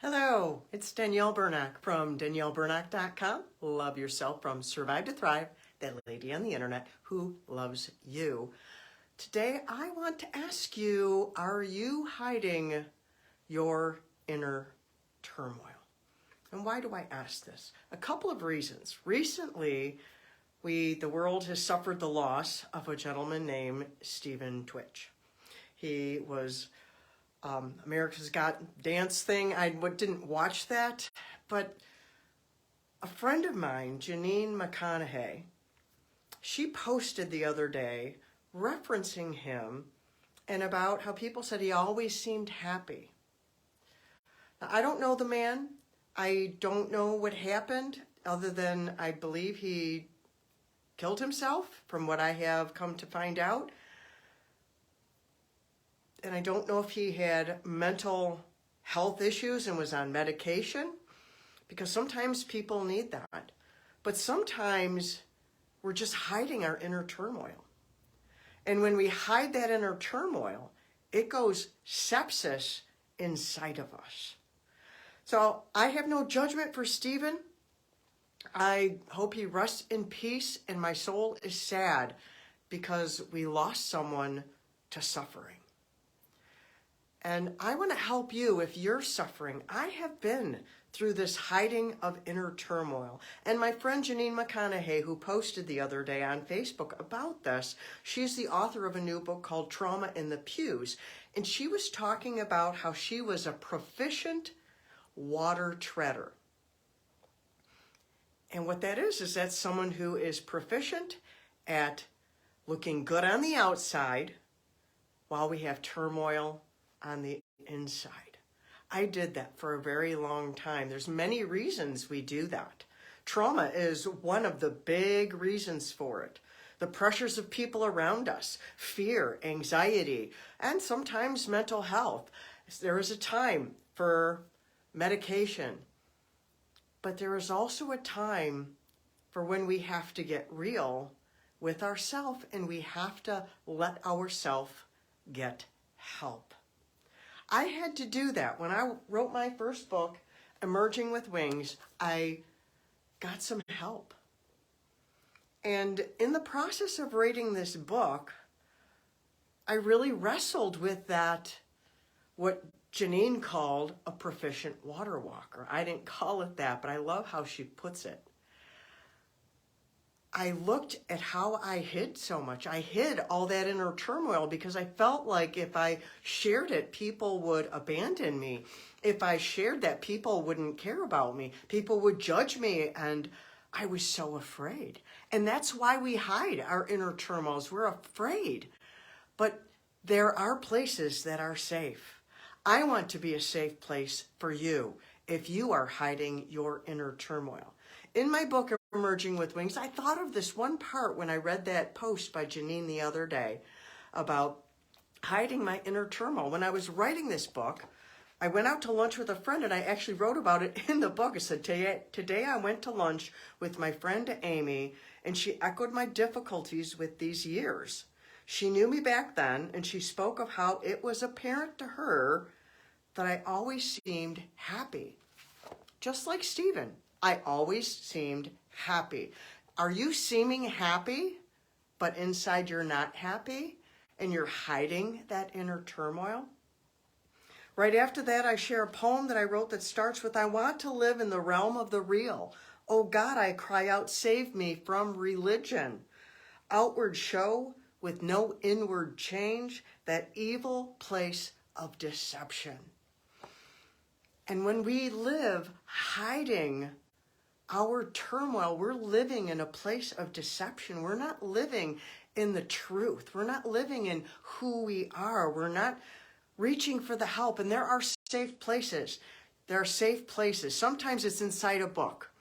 Hello, it's Danielle Bernack from DanielleBernack.com. Love yourself from Survive to Thrive, that lady on the internet who loves you. Today, I want to ask you, are you hiding your inner turmoil? And why do I ask this? A couple of reasons. Recently, the world has suffered the loss of a gentleman named Stephen Twitch. He was America's Got Dance thing. I didn't watch that, but a friend of mine, Janine McConaughey, she posted the other day referencing him and about how people said he always seemed happy. Now, I don't know the man. I don't know what happened other than I believe he killed himself from what I have come to find out. And I don't know if he had mental health issues and was on medication, because sometimes people need that. But sometimes we're just hiding our inner turmoil. And when we hide that inner turmoil, it goes sepsis inside of us. So I have no judgment for Stephen. I hope he rests in peace, and my soul is sad because we lost someone to suffering. And I want to help you if you're suffering. I have been through this hiding of inner turmoil. And my friend Janine McConaughey, who posted the other day on Facebook about this, she's the author of a new book called Trauma in the Pews. And she was talking about how she was a proficient water treader. And what that is that's someone who is proficient at looking good on the outside while we have turmoil on the inside. I did that for a very long time. There's many reasons we do that. Trauma is one of the big reasons for it. The pressures of people around us, fear, anxiety, and sometimes mental health. There is a time for medication, but there is also a time for when we have to get real with ourselves and we have to let ourselves get help. I had to do that. When I wrote my first book, Emerging with Wings, I got some help. And in the process of writing this book, I really wrestled with that, what Janine called a proficient water walker. I didn't call it that, but I love how she puts it. I looked at how I hid so much. I hid all that inner turmoil because I felt like if I shared it, people would abandon me. If I shared that, people wouldn't care about me. People would judge me, and I was so afraid. And that's why we hide our inner turmoils. We're afraid. But there are places that are safe. I want to be a safe place for you if you are hiding your inner turmoil. In my book, Emerging with Wings, I thought of this one part when I read that post by Janine the other day about hiding my inner turmoil. When I was writing this book, I went out to lunch with a friend, and I actually wrote about it in the book. I said, today I went to lunch with my friend Amy, and she echoed my difficulties with these years. She knew me back then, and she spoke of how it was apparent to her that I always seemed happy. Just like Stephen, I always seemed happy. Are you seeming happy, but inside you're not happy, and you're hiding that inner turmoil? Right after that, I share a poem that I wrote that starts with, I want to live in the realm of the real. Oh God, I cry out, save me from religion. Outward show with no inward change, that evil place of deception. And when we live hiding our turmoil, we're living in a place of deception. We're not living in the truth. We're not living in who we are. We're not reaching for the help. And there are safe places. There are safe places. Sometimes it's inside a book.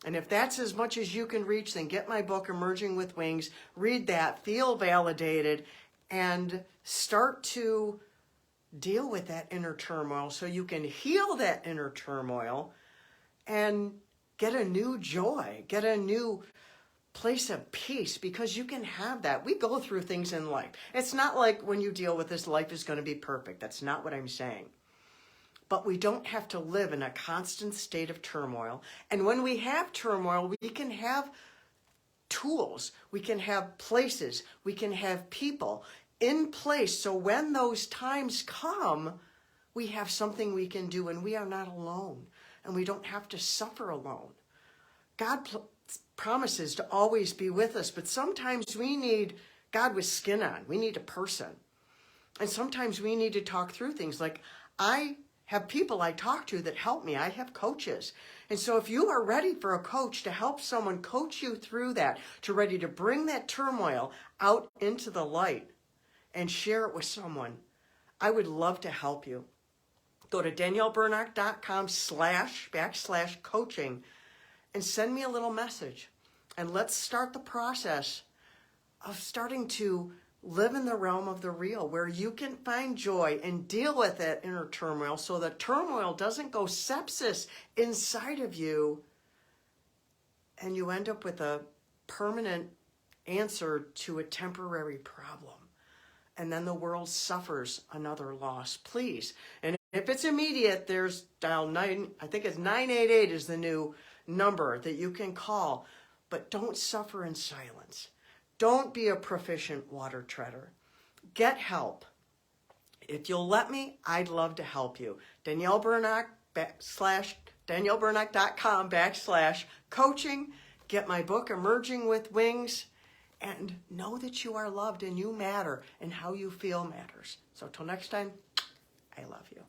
And if that's as much as you can reach, then get my book, Emerging with Wings. Read that, feel validated, and start to deal with that inner turmoil so you can heal that inner turmoil and get a new joy, get a new place of peace, because you can have that. We go through things in life. It's not like when you deal with this, life is going to be perfect. That's not what I'm saying. but we don't have to live in a constant state of turmoil. And when we have turmoil, we can have tools, we can have places, we can have people in place. So when those times come, we have something we can do and we are not alone and we don't have to suffer alone. God promises to always be with us, but sometimes we need God with skin on. We need a person. And sometimes we need to talk through things. Like I have people I talk to that help me. I have coaches. And so if you are ready for a coach to help someone coach you through that, to ready to bring that turmoil out into the light and share it with someone, I would love to help you. Go to danielleburnock.com/coaching and send me a little message. And let's start the process of starting to live in the realm of the real, where you can find joy and deal with that inner turmoil so the turmoil doesn't go sepsis inside of you and you end up with a permanent answer to a temporary problem. And then the world suffers another loss. Please. And if it's immediate, there's dial 9, I think it's 988 is the new number that you can call. But don't suffer in silence. Don't be a proficient water treader. Get help. If you'll let me, I'd love to help you. danielleburnock.com/coaching. Get my book, Emerging with Wings. And know that you are loved and you matter and how you feel matters. So till next time, I love you.